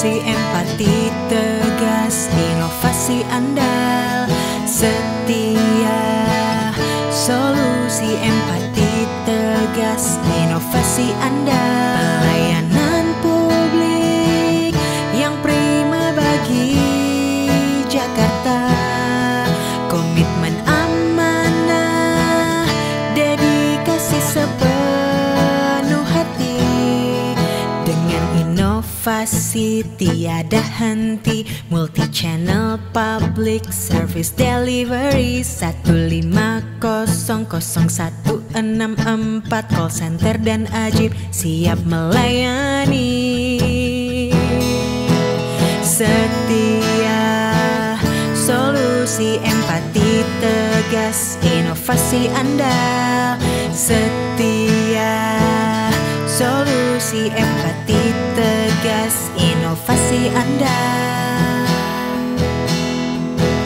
Solusi empati tegas, inovasi andal, setia. Solusi empati tegas, inovasi andal. Pelayanan publik yang prima bagi Jakarta. Komitmen amanah, dedikasi sepenuh hati. Dengan inovasi tiada henti, multi-channel public service delivery 1500164, call center dan ajib siap melayani. Setia, solusi empati tegas, inovasi andal. Setia, solusi empati tegas, inovasi andal.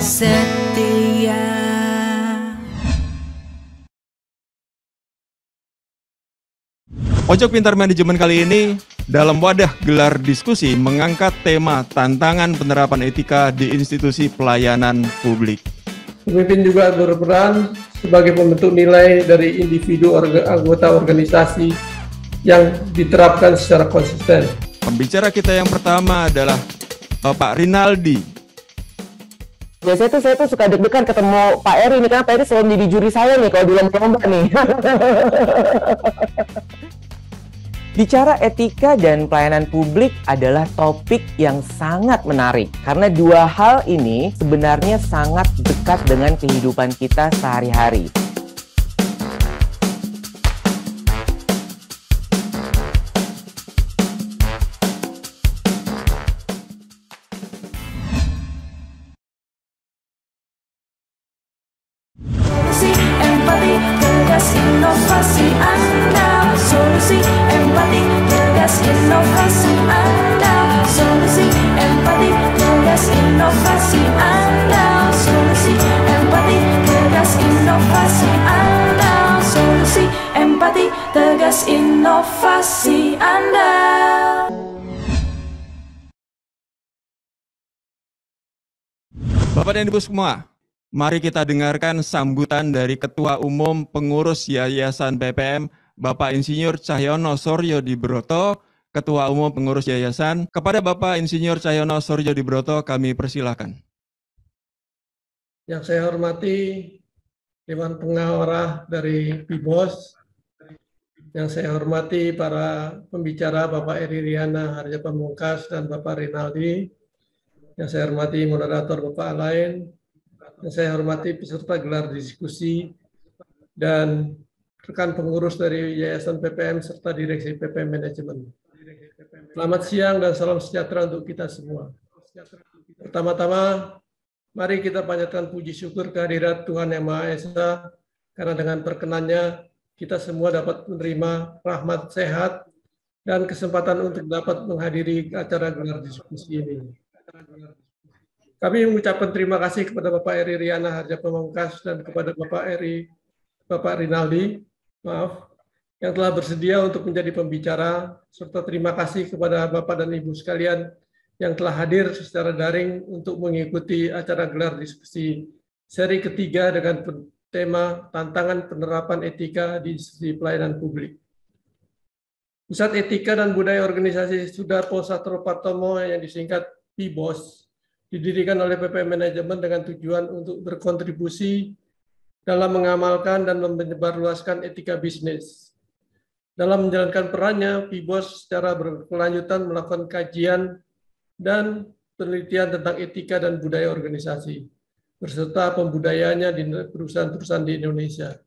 Setia. Pojok Pintar Manajemen kali ini dalam wadah gelar diskusi mengangkat tema tantangan penerapan etika di institusi pelayanan publik. Pemimpin juga berperan sebagai pembentuk nilai dari individu anggota organisasi yang diterapkan secara konsisten. Pembicara kita yang pertama adalah Pak Rinaldi. Biasanya saya tuh suka deg-degan ketemu Pak Eri nih, karena Pak Eri selalu menjadi juri saya nih kalau di lomba nih. Bicara etika dan pelayanan publik adalah topik yang sangat menarik karena dua hal ini sebenarnya sangat dekat dengan kehidupan kita sehari-hari. Solusi empati tegas inovasi andal. Solusi empati tegas inovasi andal. Solusi empati tegas inovasi andal. Solusi empati tegas inovasi andal. Solusi empati tegas inovasi andal. Bapak dan Ibu semua, mari kita dengarkan sambutan dari Ketua Umum Pengurus Yayasan PPM, Bapak Insinyur Cahyono Suryo Dibroto. Ketua Umum Pengurus Yayasan. Kepada Bapak Insinyur Cahyono Suryo Dibroto, kami persilakan. Yang saya hormati Dewan Pengarah dari PIBOS, yang saya hormati para pembicara Bapak Eri Riana Harja Pamungkas dan Bapak Rinaldi, yang saya hormati moderator Bapak Alain, yang saya hormati peserta gelar diskusi dan rekan pengurus dari Yayasan PPM serta Direksi PPM Manajemen. Selamat siang dan salam sejahtera untuk kita semua. Pertama-tama, mari kita panjatkan puji syukur kehadirat Tuhan Yang Maha Esa, karena dengan perkenannya kita semua dapat menerima rahmat sehat dan kesempatan untuk dapat menghadiri acara gelar diskusi ini. Kami mengucapkan terima kasih kepada Bapak Eri Riana Harja Pamungkas dan kepada Bapak Rinaldi, yang telah bersedia untuk menjadi pembicara, serta terima kasih kepada Bapak dan Ibu sekalian yang telah hadir secara daring untuk mengikuti acara gelar diskusi seri ketiga dengan tema tantangan penerapan etika di institusi pelayanan publik. Pusat Etika dan Budaya Organisasi Sudarpo Satro Partomo yang disingkat PIBOS didirikan oleh PPM Manajemen dengan tujuan untuk berkontribusi dalam mengamalkan dan menyebarluaskan etika bisnis. Dalam menjalankan perannya, PIBOS secara berkelanjutan melakukan kajian dan penelitian tentang etika dan budaya organisasi, beserta pembudayaannya di perusahaan-perusahaan di Indonesia.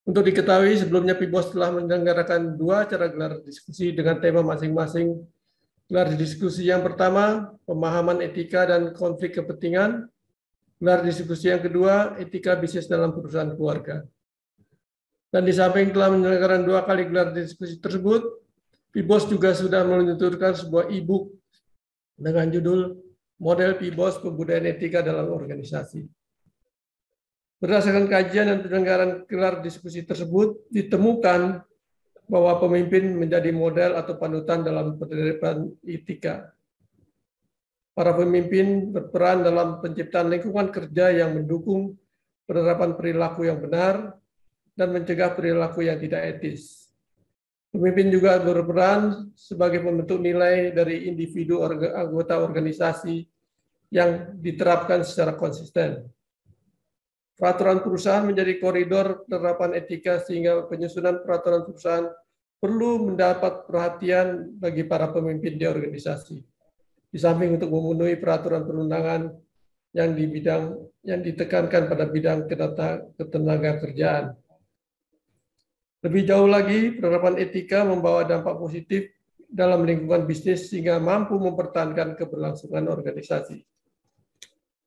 Untuk diketahui, sebelumnya PIBOS telah menyelenggarakan 2 acara gelar diskusi dengan tema masing-masing. Gelar diskusi yang pertama, pemahaman etika dan konflik kepentingan. Gelar diskusi yang kedua, etika bisnis dalam perusahaan keluarga. Dan di samping telah menyelenggarakan 2 kali gelar diskusi tersebut, PIBOS juga sudah meluncurkan sebuah e-book dengan judul Model PIBOS Pembudayaan Etika dalam Organisasi. Berdasarkan kajian dan penyelenggaraan gelar diskusi tersebut, ditemukan bahwa pemimpin menjadi model atau panutan dalam penerapan etika. Para pemimpin berperan dalam penciptaan lingkungan kerja yang mendukung penerapan perilaku yang benar dan mencegah perilaku yang tidak etis. Pemimpin juga berperan sebagai pembentuk nilai dari individu anggota organisasi yang diterapkan secara konsisten. Peraturan perusahaan menjadi koridor penerapan etika sehingga penyusunan peraturan perusahaan perlu mendapat perhatian bagi para pemimpin di organisasi. Di samping untuk memenuhi peraturan perundangan yang ditekankan pada bidang ketenagakerjaan. Lebih jauh lagi, penerapan etika membawa dampak positif dalam lingkungan bisnis sehingga mampu mempertahankan keberlangsungan organisasi.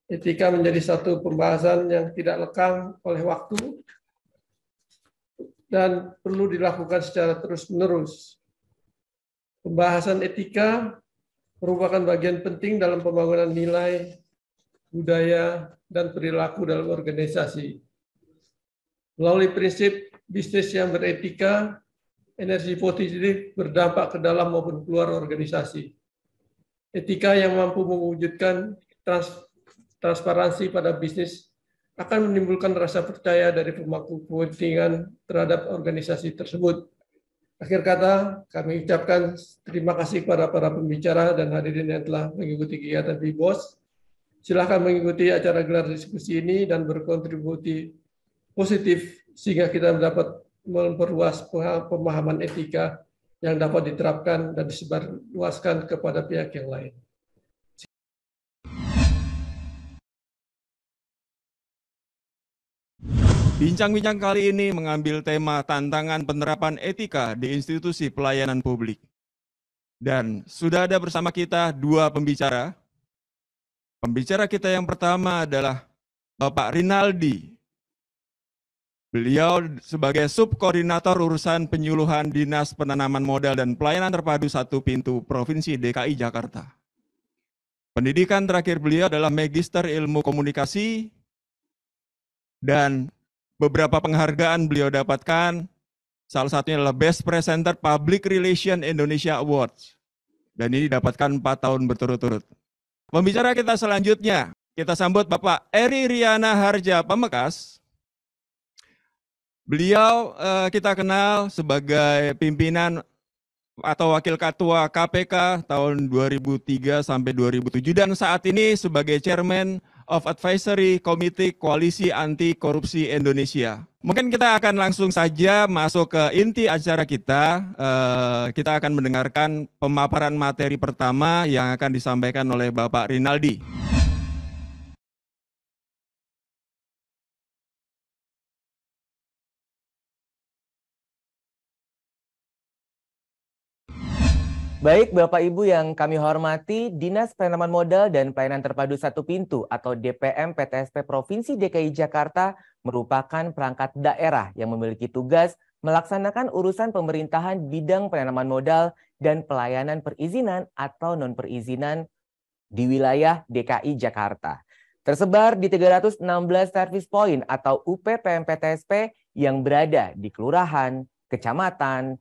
Etika menjadi satu pembahasan yang tidak lekang oleh waktu dan perlu dilakukan secara terus-menerus. Pembahasan etika merupakan bagian penting dalam pembangunan nilai, budaya, dan perilaku dalam organisasi. Melalui prinsip bisnis yang beretika, energi positif berdampak ke dalam maupun keluar organisasi. Etika yang mampu mewujudkan transparansi pada bisnis akan menimbulkan rasa percaya dari pemangku kepentingan terhadap organisasi tersebut. Akhir kata, kami ucapkan terima kasih kepada para pembicara dan hadirin yang telah mengikuti kegiatan BIBOS. Silakan mengikuti acara gelar diskusi ini dan berkontribusi positif sehingga kita dapat memperluas pemahaman etika yang dapat diterapkan dan disebarluaskan kepada pihak yang lain. Bincang-bincang kali ini mengambil tema tantangan penerapan etika di institusi pelayanan publik. Dan sudah ada bersama kita dua pembicara. Pembicara kita yang pertama adalah Bapak Rinaldi. Beliau sebagai subkoordinator urusan penyuluhan Dinas Penanaman Modal dan Pelayanan Terpadu Satu Pintu Provinsi DKI Jakarta. Pendidikan terakhir beliau adalah Magister Ilmu Komunikasi dan beberapa penghargaan beliau dapatkan, salah satunya adalah Best Presenter Public Relation Indonesia Awards. Dan ini didapatkan 4 tahun berturut-turut. Pembicara kita selanjutnya, kita sambut Bapak Eri Riana Harja Pamekas. Beliau kita kenal sebagai pimpinan atau wakil ketua KPK tahun 2003 sampai 2007 dan saat ini sebagai Chairman of Advisory Committee Koalisi Anti Korupsi Indonesia. Mungkin kita akan langsung saja masuk ke inti acara kita. Kita akan mendengarkan pemaparan materi pertama yang akan disampaikan oleh Bapak Rinaldi. Baik Bapak Ibu yang kami hormati, Dinas Penanaman Modal dan Pelayanan Terpadu Satu Pintu atau DPM PTSP Provinsi DKI Jakarta merupakan perangkat daerah yang memiliki tugas melaksanakan urusan pemerintahan bidang penanaman modal dan pelayanan perizinan atau non-perizinan di wilayah DKI Jakarta. Tersebar di 316 service point atau UPPM PTSP yang berada di kelurahan, kecamatan,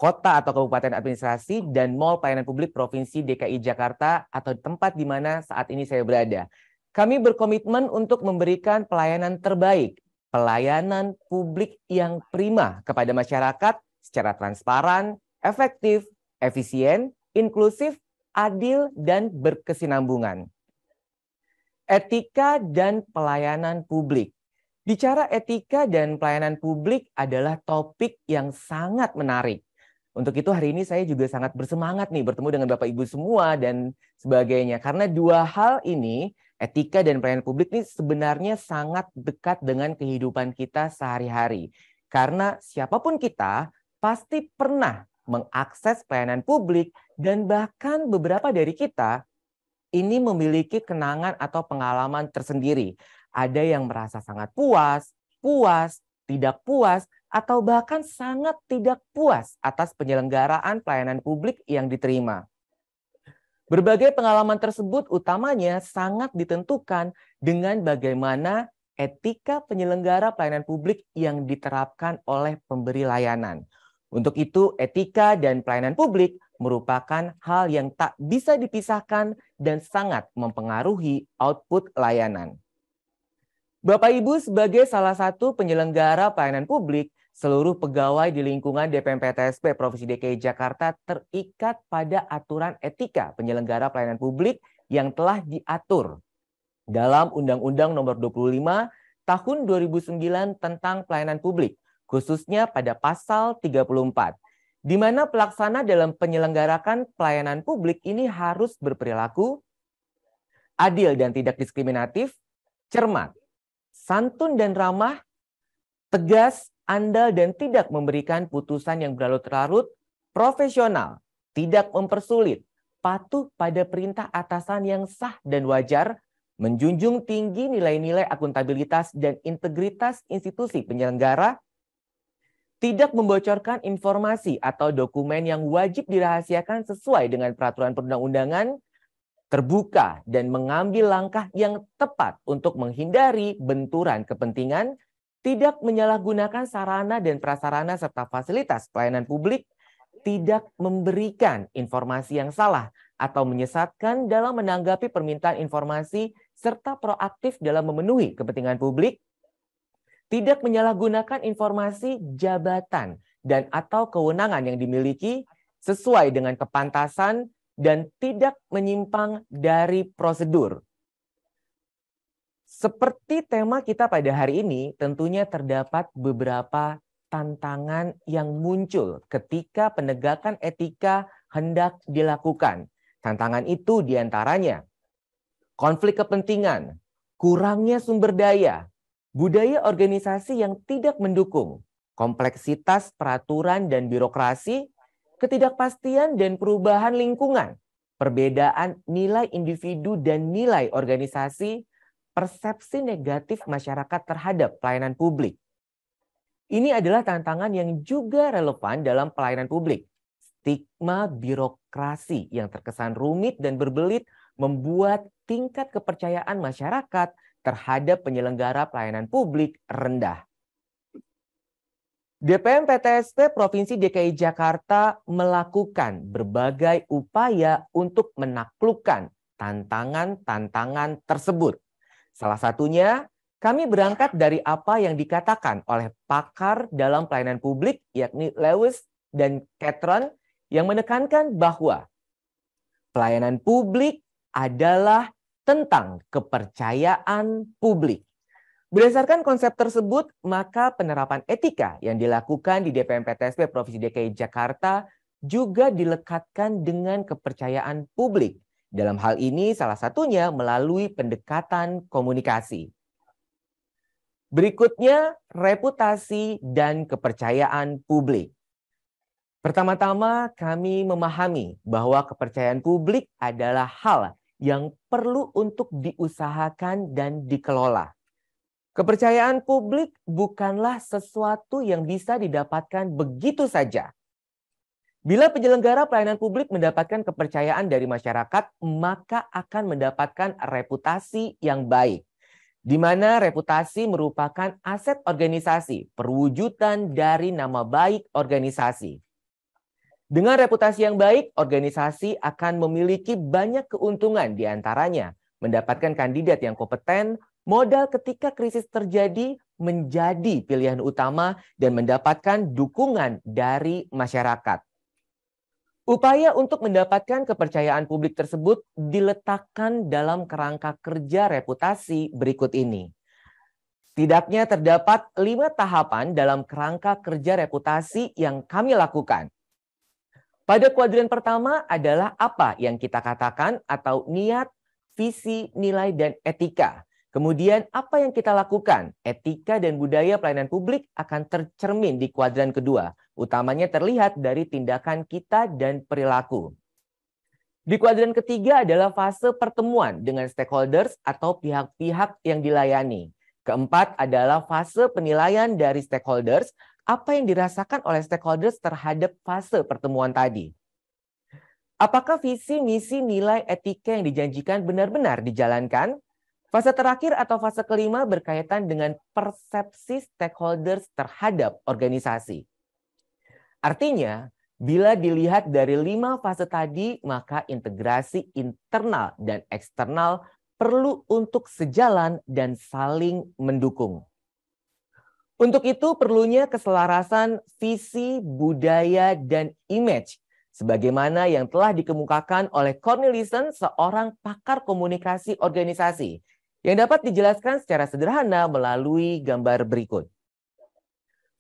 kota atau kabupaten administrasi, dan Mall Pelayanan Publik Provinsi DKI Jakarta atau tempat di mana saat ini saya berada. Kami berkomitmen untuk memberikan pelayanan terbaik, pelayanan publik yang prima kepada masyarakat secara transparan, efektif, efisien, inklusif, adil, dan berkesinambungan. Etika dan pelayanan publik. Bicara etika dan pelayanan publik adalah topik yang sangat menarik. Untuk itu hari ini saya juga sangat bersemangat nih bertemu dengan Bapak Ibu semua dan sebagainya. Karena dua hal ini, etika dan pelayanan publik ini sebenarnya sangat dekat dengan kehidupan kita sehari-hari. Karena siapapun kita pasti pernah mengakses pelayanan publik dan bahkan beberapa dari kita ini memiliki kenangan atau pengalaman tersendiri. Ada yang merasa sangat puas, tidak puas, atau bahkan sangat tidak puas atas penyelenggaraan pelayanan publik yang diterima. Berbagai pengalaman tersebut utamanya sangat ditentukan dengan bagaimana etika penyelenggara pelayanan publik yang diterapkan oleh pemberi layanan. Untuk itu, etika dan pelayanan publik merupakan hal yang tak bisa dipisahkan dan sangat mempengaruhi output layanan. Bapak Ibu, sebagai salah satu penyelenggara pelayanan publik, seluruh pegawai di lingkungan DPM-PTSP Provinsi DKI Jakarta terikat pada aturan etika penyelenggara pelayanan publik yang telah diatur dalam Undang-Undang Nomor 25 Tahun 2009 tentang pelayanan publik, khususnya pada pasal 34, di mana pelaksana dalam penyelenggarakan pelayanan publik ini harus berperilaku adil dan tidak diskriminatif, cermat, santun dan ramah, tegas, andal dan tidak memberikan putusan yang berlarut-larut, profesional, tidak mempersulit, patuh pada perintah atasan yang sah dan wajar, menjunjung tinggi nilai-nilai akuntabilitas dan integritas institusi penyelenggara, tidak membocorkan informasi atau dokumen yang wajib dirahasiakan sesuai dengan peraturan perundang-undangan, terbuka dan mengambil langkah yang tepat untuk menghindari benturan kepentingan, tidak menyalahgunakan sarana dan prasarana serta fasilitas pelayanan publik, tidak memberikan informasi yang salah atau menyesatkan dalam menanggapi permintaan informasi, serta proaktif dalam memenuhi kepentingan publik, tidak menyalahgunakan informasi jabatan dan atau kewenangan yang dimiliki sesuai dengan kepantasan dan tidak menyimpang dari prosedur. Seperti tema kita pada hari ini, tentunya terdapat beberapa tantangan yang muncul ketika penegakan etika hendak dilakukan. Tantangan itu diantaranya konflik kepentingan, kurangnya sumber daya, budaya organisasi yang tidak mendukung, kompleksitas peraturan dan birokrasi, ketidakpastian dan perubahan lingkungan, perbedaan nilai individu dan nilai organisasi, persepsi negatif masyarakat terhadap pelayanan publik. Ini adalah tantangan yang juga relevan dalam pelayanan publik. Stigma birokrasi yang terkesan rumit dan berbelit membuat tingkat kepercayaan masyarakat terhadap penyelenggara pelayanan publik rendah. DPM-PTSP Provinsi DKI Jakarta melakukan berbagai upaya untuk menaklukkan tantangan-tantangan tersebut. Salah satunya, kami berangkat dari apa yang dikatakan oleh pakar dalam pelayanan publik, yakni Lewis dan Catron, yang menekankan bahwa pelayanan publik adalah tentang kepercayaan publik. Berdasarkan konsep tersebut, maka penerapan etika yang dilakukan di DPM-PTSP Provinsi DKI Jakarta juga dilekatkan dengan kepercayaan publik. Dalam hal ini salah satunya melalui pendekatan komunikasi. Berikutnya, reputasi dan kepercayaan publik. Pertama-tama, kami memahami bahwa kepercayaan publik adalah hal yang perlu untuk diusahakan dan dikelola. Kepercayaan publik bukanlah sesuatu yang bisa didapatkan begitu saja. Bila penyelenggara pelayanan publik mendapatkan kepercayaan dari masyarakat, maka akan mendapatkan reputasi yang baik, di mana reputasi merupakan aset organisasi, perwujudan dari nama baik organisasi. Dengan reputasi yang baik, organisasi akan memiliki banyak keuntungan, di antaranya mendapatkan kandidat yang kompeten, modal ketika krisis terjadi menjadi pilihan utama, dan mendapatkan dukungan dari masyarakat. Upaya untuk mendapatkan kepercayaan publik tersebut diletakkan dalam kerangka kerja reputasi berikut ini. Setidaknya terdapat 5 tahapan dalam kerangka kerja reputasi yang kami lakukan. Pada kuadran pertama adalah apa yang kita katakan atau niat, visi, nilai, dan etika. Kemudian apa yang kita lakukan, etika dan budaya pelayanan publik akan tercermin di kuadran kedua, utamanya terlihat dari tindakan kita dan perilaku. Di kuadran ketiga adalah fase pertemuan dengan stakeholders atau pihak-pihak yang dilayani. Keempat adalah fase penilaian dari stakeholders, apa yang dirasakan oleh stakeholders terhadap fase pertemuan tadi. Apakah visi, misi, nilai, etika yang dijanjikan benar-benar dijalankan? Fase terakhir atau fase kelima berkaitan dengan persepsi stakeholders terhadap organisasi. Artinya, bila dilihat dari 5 fase tadi, maka integrasi internal dan eksternal perlu untuk sejalan dan saling mendukung. Untuk itu perlunya keselarasan visi, budaya, dan image, sebagaimana yang telah dikemukakan oleh Cornelissen, seorang pakar komunikasi organisasi, yang dapat dijelaskan secara sederhana melalui gambar berikut.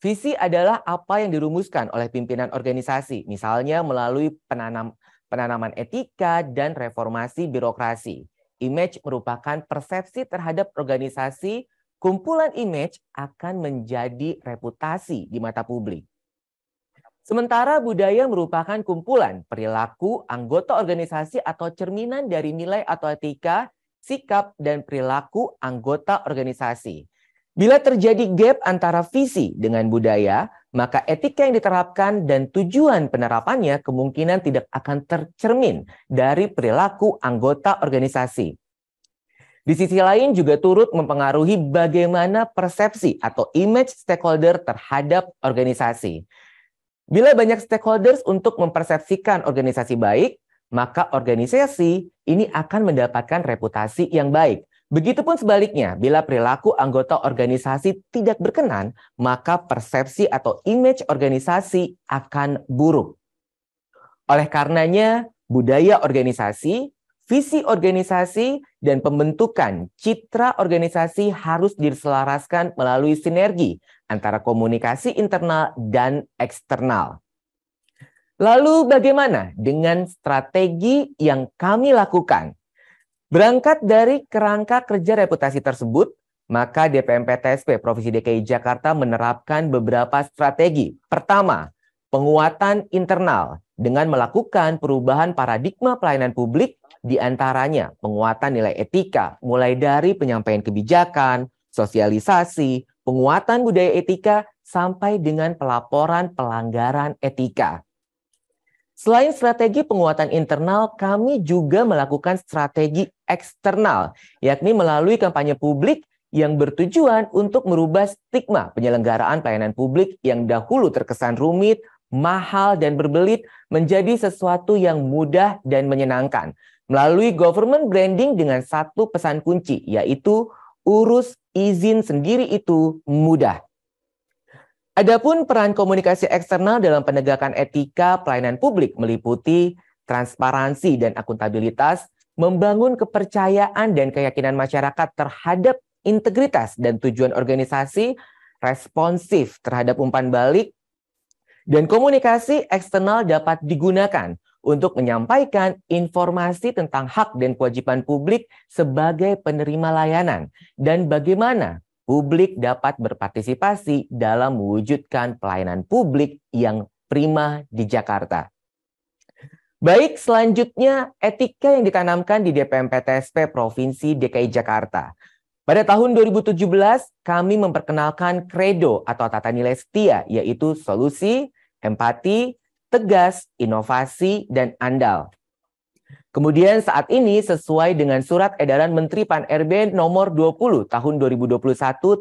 Visi adalah apa yang dirumuskan oleh pimpinan organisasi, misalnya melalui penanaman etika dan reformasi birokrasi. Image merupakan persepsi terhadap organisasi. Kumpulan image akan menjadi reputasi di mata publik. Sementara budaya merupakan kumpulan perilaku anggota organisasi atau cerminan dari nilai atau etika, sikap, dan perilaku anggota organisasi. Bila terjadi gap antara visi dengan budaya, maka etika yang diterapkan dan tujuan penerapannya kemungkinan tidak akan tercermin dari perilaku anggota organisasi. Di sisi lain juga turut mempengaruhi bagaimana persepsi atau image stakeholder terhadap organisasi. Bila banyak stakeholders untuk mempersepsikan organisasi baik, maka organisasi ini akan mendapatkan reputasi yang baik. Begitupun sebaliknya, bila perilaku anggota organisasi tidak berkenan, maka persepsi atau image organisasi akan buruk. Oleh karenanya, budaya organisasi, visi organisasi, dan pembentukan citra organisasi harus diselaraskan melalui sinergi antara komunikasi internal dan eksternal. Lalu bagaimana dengan strategi yang kami lakukan? Berangkat dari kerangka kerja reputasi tersebut, maka DPM-PTSP Provinsi DKI Jakarta menerapkan beberapa strategi. Pertama, penguatan internal dengan melakukan perubahan paradigma pelayanan publik, di antaranya penguatan nilai etika, mulai dari penyampaian kebijakan, sosialisasi, penguatan budaya etika, sampai dengan pelaporan pelanggaran etika. Selain strategi penguatan internal, kami juga melakukan strategi eksternal, yakni melalui kampanye publik yang bertujuan untuk merubah stigma penyelenggaraan pelayanan publik yang dahulu terkesan rumit, mahal, dan berbelit menjadi sesuatu yang mudah dan menyenangkan. Melalui government branding dengan satu pesan kunci, yaitu urus izin sendiri itu mudah. Adapun peran komunikasi eksternal dalam penegakan etika pelayanan publik meliputi transparansi dan akuntabilitas, membangun kepercayaan dan keyakinan masyarakat terhadap integritas dan tujuan organisasi, responsif terhadap umpan balik, dan komunikasi eksternal dapat digunakan untuk menyampaikan informasi tentang hak dan kewajiban publik sebagai penerima layanan dan bagaimana publik dapat berpartisipasi dalam mewujudkan pelayanan publik yang prima di Jakarta. Baik, selanjutnya etika yang ditanamkan di DPM-PTSP Provinsi DKI Jakarta. Pada tahun 2017, kami memperkenalkan Credo atau tata nilai setia, yaitu solusi, empati, tegas, inovasi, dan andal. Kemudian saat ini sesuai dengan Surat Edaran Menteri Pan-RB nomor 20 tahun 2021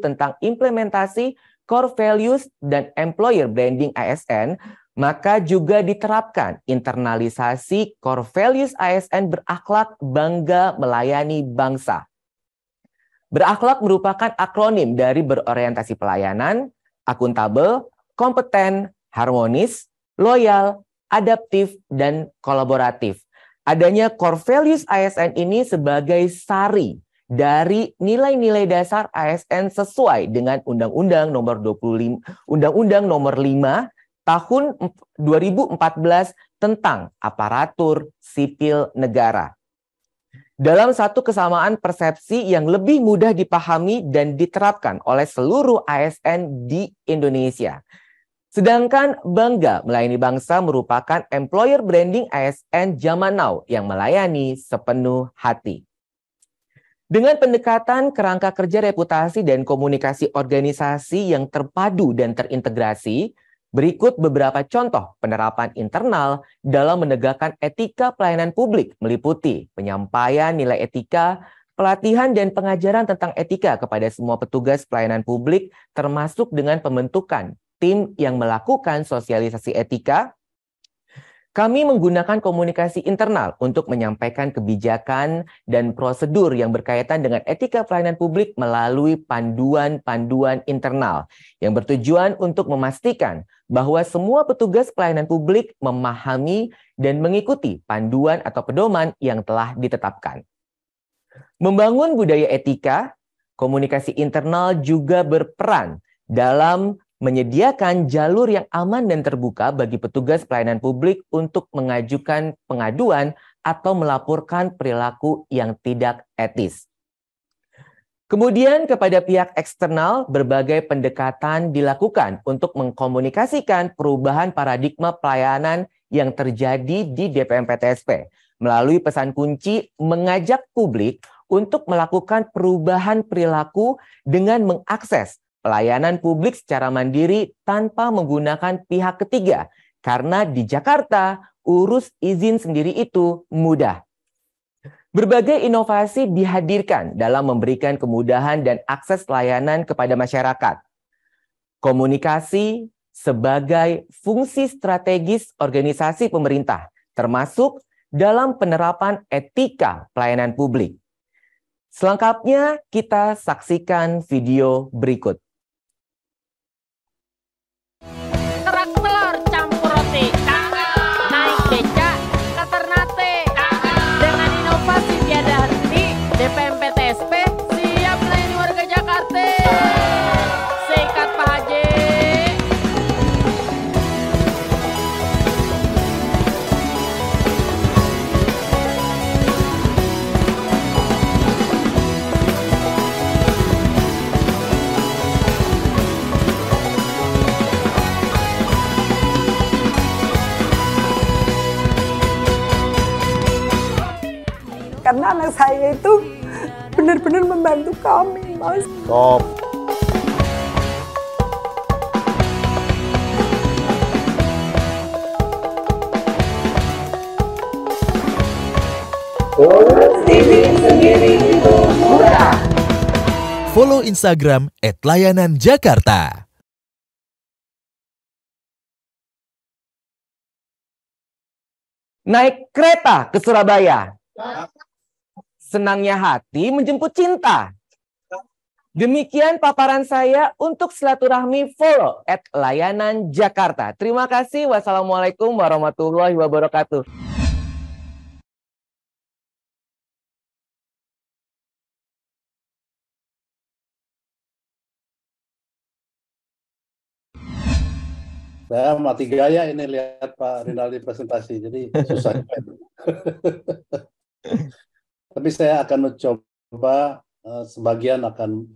tentang implementasi core values dan employer branding ASN, maka juga diterapkan internalisasi core values ASN berakhlak, bangga, melayani bangsa. Berakhlak merupakan akronim dari berorientasi pelayanan, akuntabel, kompeten, harmonis, loyal, adaptif, dan kolaboratif. Adanya core values ASN ini sebagai sari dari nilai-nilai dasar ASN sesuai dengan Undang-Undang Nomor 25, Undang-Undang Nomor 5 Tahun 2014 tentang Aparatur Sipil Negara. Dalam satu kesamaan persepsi yang lebih mudah dipahami dan diterapkan oleh seluruh ASN di Indonesia. Sedangkan bangga melayani bangsa merupakan employer branding ASN zaman now yang melayani sepenuh hati. Dengan pendekatan kerangka kerja reputasi dan komunikasi organisasi yang terpadu dan terintegrasi, berikut beberapa contoh penerapan internal dalam menegakkan etika pelayanan publik meliputi penyampaian nilai etika, pelatihan dan pengajaran tentang etika kepada semua petugas pelayanan publik termasuk dengan pembentukan tim yang melakukan sosialisasi etika, kami menggunakan komunikasi internal untuk menyampaikan kebijakan dan prosedur yang berkaitan dengan etika pelayanan publik melalui panduan-panduan internal yang bertujuan untuk memastikan bahwa semua petugas pelayanan publik memahami dan mengikuti panduan atau pedoman yang telah ditetapkan. Membangun budaya etika, komunikasi internal juga berperan dalam menyediakan jalur yang aman dan terbuka bagi petugas pelayanan publik untuk mengajukan pengaduan atau melaporkan perilaku yang tidak etis. Kemudian kepada pihak eksternal, berbagai pendekatan dilakukan untuk mengkomunikasikan perubahan paradigma pelayanan yang terjadi di DPM PTSP melalui pesan kunci mengajak publik untuk melakukan perubahan perilaku dengan mengakses pelayanan publik secara mandiri tanpa menggunakan pihak ketiga. Karena di Jakarta, urus izin sendiri itu mudah. Berbagai inovasi dihadirkan dalam memberikan kemudahan dan akses layanan kepada masyarakat. Komunikasi sebagai fungsi strategis organisasi pemerintah, termasuk dalam penerapan etika pelayanan publik. Selengkapnya kita saksikan video berikut. Kerak telur campur roti, naik becak ke Ternate. Dengan inovasi tiada henti, DPM PTSP siap melayani warga Jakarta. Sikat Pak Haji. Karena anak saya itu benar-benar membantu kami, Mas. Stop. Follow Instagram @layananjakarta. Naik kereta ke Surabaya. Senangnya hati menjemput cinta. Demikian paparan saya untuk silaturahmi follow @layananjakarta. Terima kasih. Wassalamualaikum warahmatullahi wabarakatuh. Saya mati gaya ini lihat Pak Rinaldi presentasi, jadi susah. Tapi saya akan mencoba, sebagian akan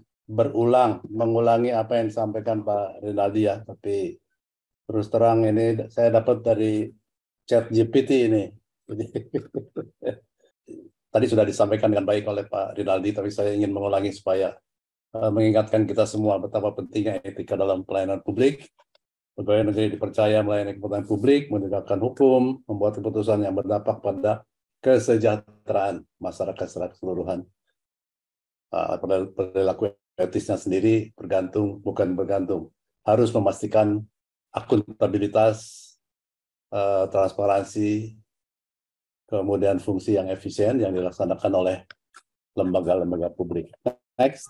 mengulangi apa yang disampaikan Pak Rinaldi ya. Tapi terus terang ini saya dapat dari ChatGPT ini. Tadi sudah disampaikan dengan baik oleh Pak Rinaldi, tapi saya ingin mengulangi supaya mengingatkan kita semua betapa pentingnya etika dalam pelayanan publik. Pegawai negeri dipercaya melayani kepentingan publik, menegakkan hukum, membuat keputusan yang berdampak pada kesejahteraan masyarakat secara keseluruhan. Perilaku etisnya sendiri bukan bergantung. Harus memastikan akuntabilitas, transparansi, kemudian fungsi yang efisien yang dilaksanakan oleh lembaga-lembaga publik. Next.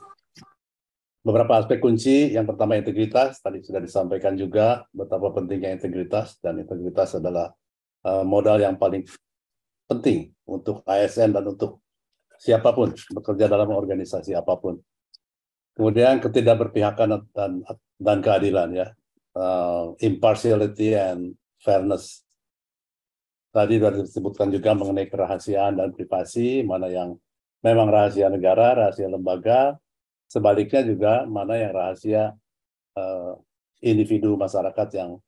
Beberapa aspek kunci, yang pertama integritas, tadi sudah disampaikan juga betapa pentingnya integritas, dan integritas adalah modal yang paling penting untuk ASN dan untuk siapapun bekerja dalam organisasi apapun. Kemudian ketidakberpihakan dan keadilan ya, impartiality and fairness. Tadi sudah disebutkan juga mengenai kerahasiaan dan privasi, mana yang memang rahasia negara, rahasia lembaga. Sebaliknya juga mana yang rahasia individu masyarakat yang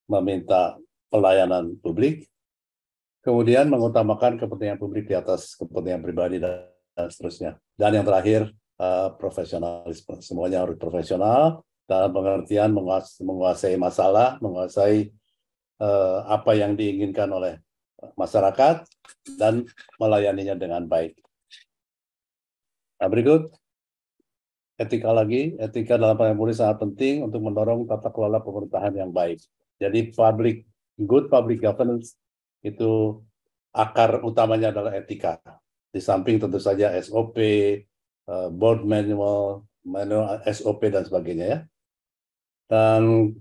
meminta pelayanan publik. Kemudian mengutamakan kepentingan publik di atas kepentingan pribadi dan seterusnya. Dan yang terakhir, profesionalisme. Semuanya harus profesional dalam pengertian menguasai masalah, menguasai apa yang diinginkan oleh masyarakat dan melayaninya dengan baik. Nah, berikut. etika lagi, etika dalam pelayanan publik sangat penting untuk mendorong tata kelola pemerintahan yang baik. Jadi good public governance itu akar utamanya adalah etika. Di samping tentu saja SOP, board manual, SOP dan sebagainya ya. Dan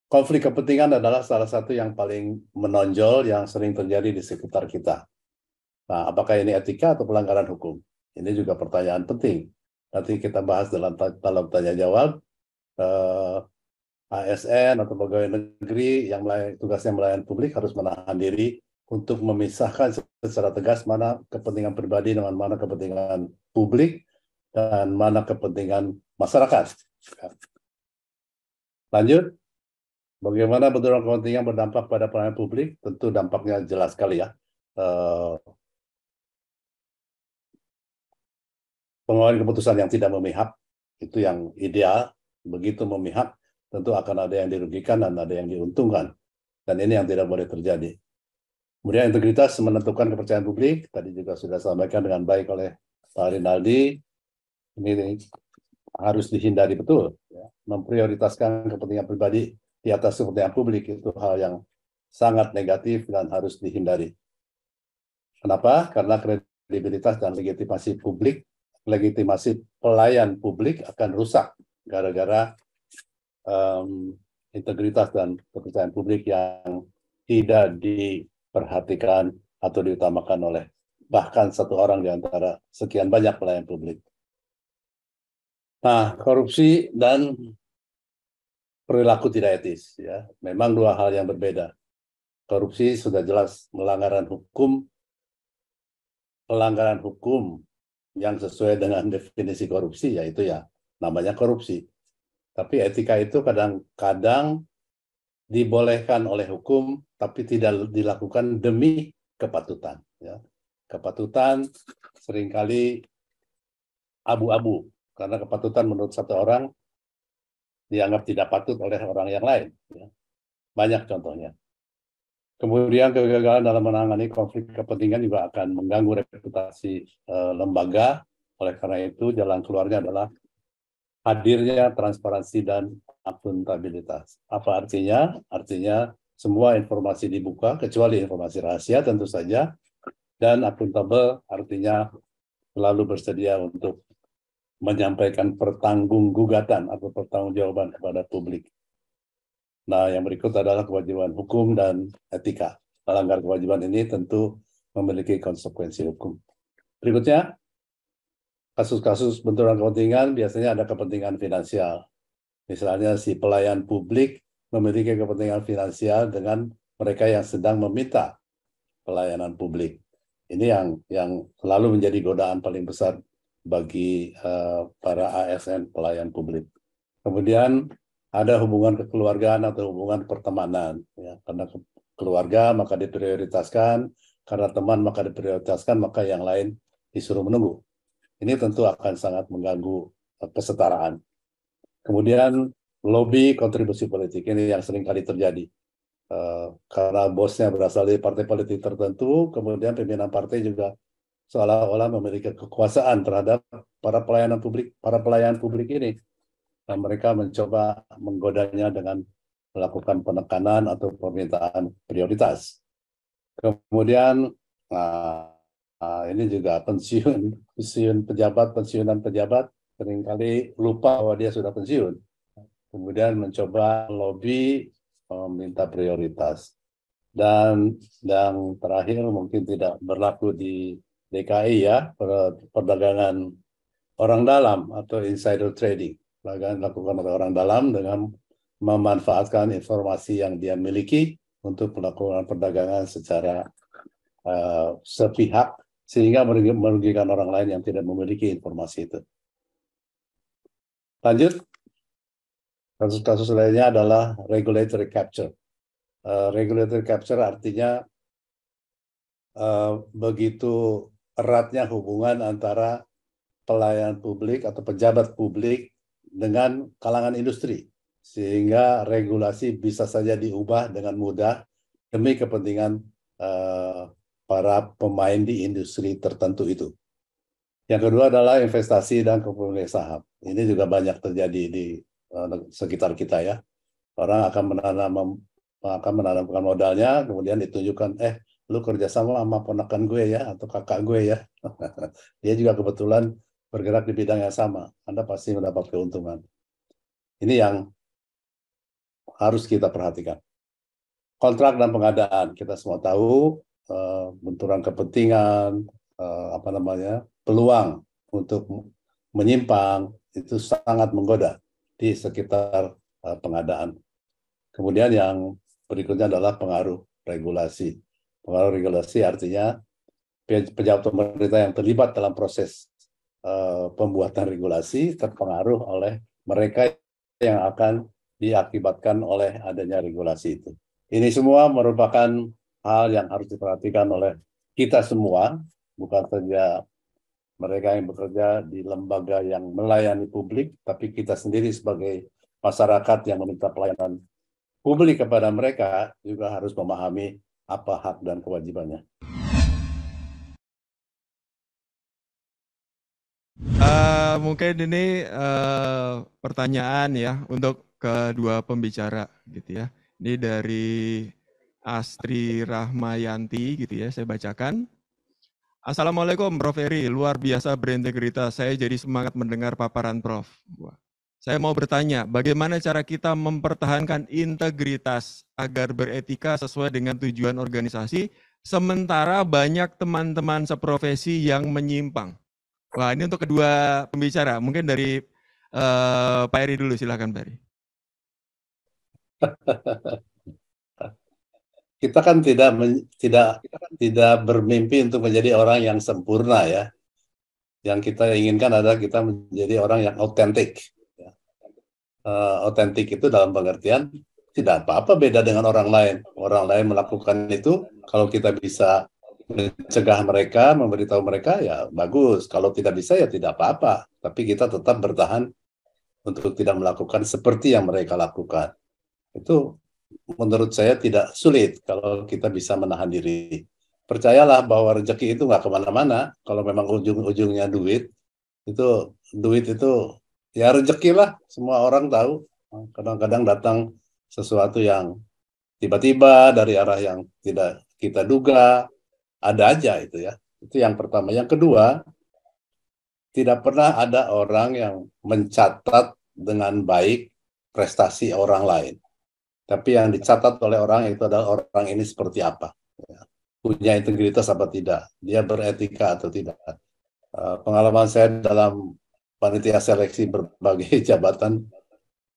konflik kepentingan adalah salah satu yang paling menonjol yang sering terjadi di sekitar kita. Nah, apakah ini etika atau pelanggaran hukum? Ini juga pertanyaan penting. Nanti kita bahas dalam tanya jawab. ASN atau pegawai negeri yang tugasnya melayani publik harus menahan diri untuk memisahkan secara tegas mana kepentingan pribadi dengan mana kepentingan publik dan mana kepentingan masyarakat. Lanjut, bagaimana benturan kepentingan berdampak pada pelayanan publik? Tentu dampaknya jelas sekali ya. Pengeluaran keputusan yang tidak memihak, itu yang ideal. Begitu memihak, tentu akan ada yang dirugikan dan ada yang diuntungkan. Dan ini yang tidak boleh terjadi. Kemudian integritas menentukan kepercayaan publik, tadi juga sudah disampaikan dengan baik oleh Pak Rinaldi. Ini harus dihindari betul. Ya. Memprioritaskan kepentingan pribadi di atas kepentingan publik, itu hal yang sangat negatif dan harus dihindari. Kenapa? Karena kredibilitas dan legitimasi publik, legitimasi pelayan publik akan rusak gara-gara integritas dan kepercayaan publik yang tidak diperhatikan atau diutamakan oleh bahkan satu orang di antara sekian banyak pelayan publik. Nah, korupsi dan perilaku tidak etis, ya, memang dua hal yang berbeda. Korupsi sudah jelas pelanggaran hukum yang sesuai dengan definisi korupsi, yaitu ya namanya korupsi. Tapi etika itu kadang-kadang dibolehkan oleh hukum, tapi tidak dilakukan demi kepatutan. Ya. Kepatutan seringkali abu-abu, karena kepatutan menurut satu orang dianggap tidak patut oleh orang yang lain. Ya. Banyak contohnya. Kemudian kegagalan dalam menangani konflik kepentingan juga akan mengganggu reputasi lembaga. Oleh karena itu, jalan keluarnya adalah hadirnya transparansi dan akuntabilitas. Apa artinya? Artinya semua informasi dibuka, kecuali informasi rahasia tentu saja. Dan akuntabel artinya selalu bersedia untuk menyampaikan pertanggunggugatan atau pertanggungjawaban kepada publik. Nah, yang berikut adalah kewajiban hukum dan etika. Melanggar kewajiban ini tentu memiliki konsekuensi hukum. Berikutnya, kasus-kasus benturan kepentingan biasanya ada kepentingan finansial. Misalnya si pelayan publik memiliki kepentingan finansial dengan mereka yang sedang meminta pelayanan publik. Ini yang selalu menjadi godaan paling besar bagi para ASN pelayan publik. Kemudian ada hubungan kekeluargaan atau hubungan pertemanan. Ya, karena keluarga maka diprioritaskan, karena teman maka diprioritaskan, maka yang lain disuruh menunggu. Ini tentu akan sangat mengganggu kesetaraan. Kemudian lobby kontribusi politik, ini yang sering kali terjadi. Karena bosnya berasal dari partai politik tertentu, kemudian pimpinan partai juga seolah-olah memiliki kekuasaan terhadap para pelayan publik ini. Dan mereka mencoba menggodanya dengan melakukan penekanan atau permintaan prioritas. Kemudian ini juga pensiunan pejabat seringkali lupa bahwa dia sudah pensiun. Kemudian mencoba lobby meminta prioritas. Dan yang terakhir mungkin tidak berlaku di DKI ya, perdagangan orang dalam atau insider trading. Dilakukan oleh orang dalam dengan memanfaatkan informasi yang dia miliki untuk melakukan perdagangan secara sepihak sehingga merugikan orang lain yang tidak memiliki informasi itu. Lanjut, kasus-kasus lainnya adalah regulatory capture. Regulatory capture artinya begitu eratnya hubungan antara pelayan publik atau pejabat publik dengan kalangan industri, sehingga regulasi bisa saja diubah dengan mudah demi kepentingan para pemain di industri tertentu itu. Yang kedua adalah investasi dan kepemilikan saham. Ini juga banyak terjadi di sekitar kita ya. Orang akan menanamkan modalnya, kemudian ditunjukkan, lu kerjasama sama ponakan gue ya, atau kakak gue ya. Dia juga kebetulan bergerak di bidang yang sama. Anda pasti mendapat keuntungan. Ini yang harus kita perhatikan. Kontrak dan pengadaan, kita semua tahu benturan kepentingan, peluang untuk menyimpang itu sangat menggoda di sekitar pengadaan. Kemudian yang berikutnya adalah pengaruh regulasi. Pengaruh regulasi artinya pejabat pemerintah yang terlibat dalam proses pembuatan regulasi terpengaruh oleh mereka yang akan diakibatkan oleh adanya regulasi itu. Ini semua merupakan hal yang harus diperhatikan oleh kita semua, bukan saja mereka yang bekerja di lembaga yang melayani publik, tapi kita sendiri sebagai masyarakat yang meminta pelayanan publik kepada mereka juga harus memahami apa hak dan kewajibannya. Mungkin ini pertanyaan ya untuk kedua pembicara gitu ya. Ini dari Astri Rahmayanti gitu ya, saya bacakan. Assalamualaikum Prof. Eri, luar biasa berintegritas. Saya jadi semangat mendengar paparan Prof. Saya mau bertanya, bagaimana cara kita mempertahankan integritas agar beretika sesuai dengan tujuan organisasi, sementara banyak teman-teman seprofesi yang menyimpang? Wah, ini untuk kedua pembicara. Mungkin dari Pak Eri dulu, silakan Pak Eri. Kita kan tidak bermimpi untuk menjadi orang yang sempurna ya. Yang kita inginkan adalah kita menjadi orang yang autentik. Autentik itu dalam pengertian tidak apa-apa beda dengan orang lain. Orang lain melakukan itu, kalau kita bisa mencegah mereka, memberitahu mereka, ya bagus. Kalau tidak bisa, ya tidak apa-apa. Tapi kita tetap bertahan untuk tidak melakukan seperti yang mereka lakukan. Itu menurut saya tidak sulit kalau kita bisa menahan diri. Percayalah bahwa rezeki itu nggak kemana-mana. Kalau memang ujung-ujungnya duit itu ya rezeki lah. Semua orang tahu. Kadang-kadang datang sesuatu yang tiba-tiba dari arah yang tidak kita duga. Ada aja itu ya. Itu yang pertama. Yang kedua, tidak pernah ada orang yang mencatat dengan baik prestasi orang lain. Tapi yang dicatat oleh orang itu adalah orang ini seperti apa. Punya integritas apa tidak. Dia beretika atau tidak. Pengalaman saya dalam panitia seleksi berbagai jabatan,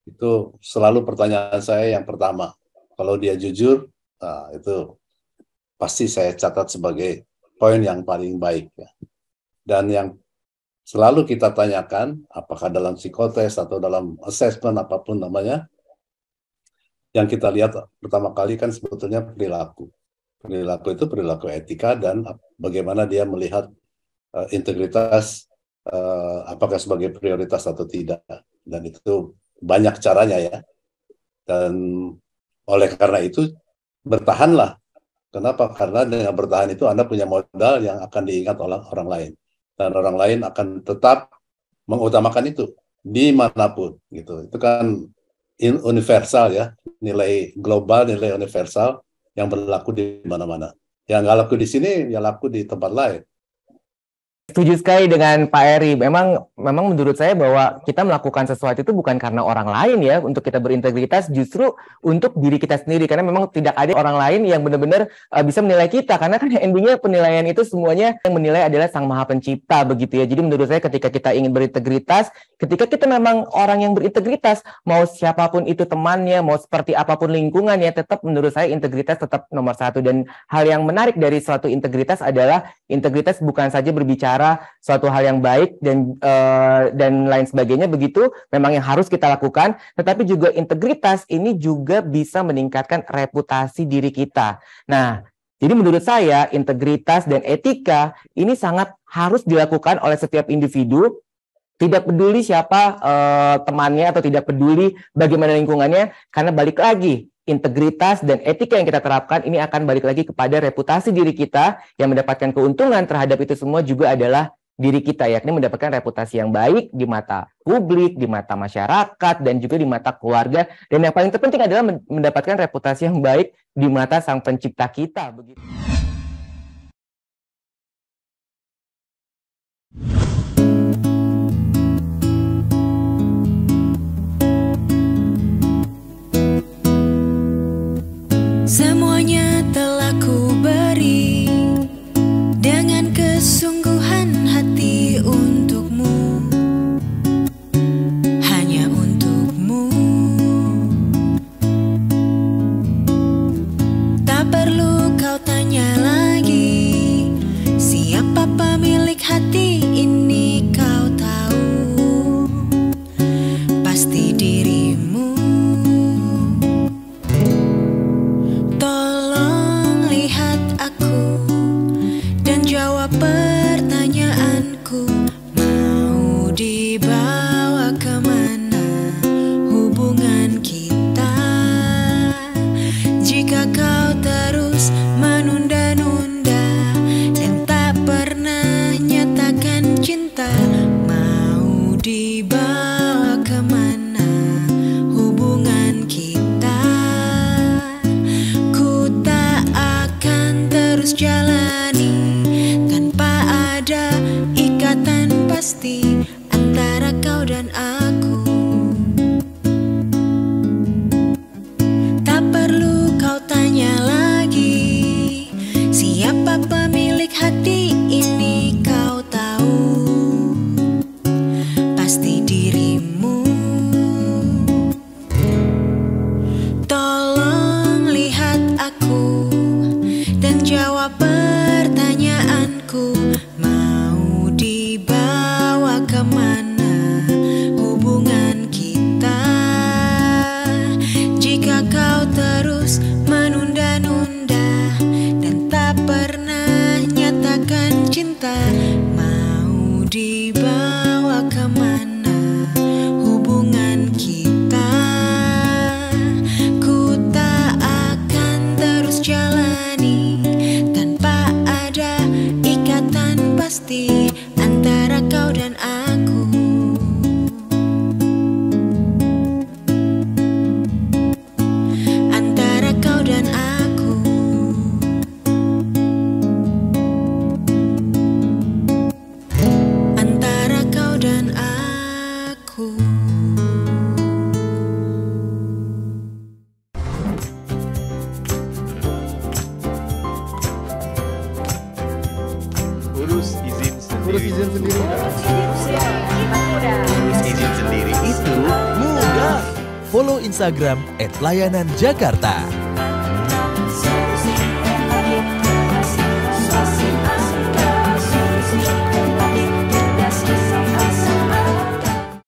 itu selalu pertanyaan saya yang pertama. Kalau dia jujur, itu pasti saya catat sebagai poin yang paling baik. Ya. Dan yang selalu kita tanyakan, apakah dalam psikotes atau dalam assessment apapun namanya, yang kita lihat pertama kali kan sebetulnya perilaku. Perilaku itu perilaku etika dan bagaimana dia melihat integritas, apakah sebagai prioritas atau tidak. Dan itu banyak caranya ya. Dan oleh karena itu bertahanlah. Kenapa? Karena dengan bertahan itu Anda punya modal yang akan diingat oleh orang lain. Dan orang lain akan tetap mengutamakan itu dimanapun. Gitu. Itu kan universal ya, nilai global, nilai universal yang berlaku di mana-mana. Yang nggak laku di sini, ya laku di tempat lain. Setuju sekali dengan Pak Eri. Memang menurut saya bahwa kita melakukan sesuatu itu bukan karena orang lain ya, untuk kita berintegritas, justru untuk diri kita sendiri. Karena memang tidak ada orang lain yang benar-benar bisa menilai kita. Karena kan endingnya penilaian itu semuanya yang menilai adalah Sang Maha Pencipta begitu ya. Jadi menurut saya ketika kita ingin berintegritas, ketika kita memang orang yang berintegritas, mau siapapun itu temannya, mau seperti apapun lingkungannya, tetap menurut saya integritas tetap nomor satu. Dan hal yang menarik dari suatu integritas adalah integritas bukan saja berbicara suatu hal yang baik dan lain sebagainya begitu, memang yang harus kita lakukan, tetapi juga integritas ini juga bisa meningkatkan reputasi diri kita. Nah, jadi menurut saya integritas dan etika ini sangat harus dilakukan oleh setiap individu. Tidak peduli siapa temannya atau tidak peduli bagaimana lingkungannya, karena balik lagi integritas dan etika yang kita terapkan ini akan balik lagi kepada reputasi diri kita, yang mendapatkan keuntungan terhadap itu semua juga adalah diri kita, yakni mendapatkan reputasi yang baik di mata publik, di mata masyarakat, dan juga di mata keluarga. Dan yang paling terpenting adalah mendapatkan reputasi yang baik di mata Sang Pencipta kita. Begitu. Semuanya telah ku beri dengan kesungguhan hati untukmu, hanya untukmu. Tak perlu kau tanya lagi, siapa pemilik hati ini kau tahu, pasti dirimu. Tolong lihat aku dan jawab pertanyaanku. Mau dibawa kemana hubungan kita? Jika kau terus menunda-nunda dan tak pernah nyatakan cinta, mau dibawa kemana hubungan kita? Ku tak akan terus jalani tanpa ada ikatan pasti antara kau dan aku. Tak perlu kau tanya lagi, siapa pemilik hati ini kau tahu, pasti dirimu. Tolong lihat aku dan jawab pertanyaanku. Mau dibawa kemana hubungan kita? Jika kau terus menunda-nunda dan tak pernah nyatakan cinta, mau dibawa kemana hubungan kita? Ku tak akan terus jalani tanpa ada ikatan pasti antara kau dan aku. Antara kau dan aku. Antara kau dan aku. Urus izin sendiri. Urus izin sendiri. Urus izin sendiri itu mudah. Follow Instagram @layananjakarta.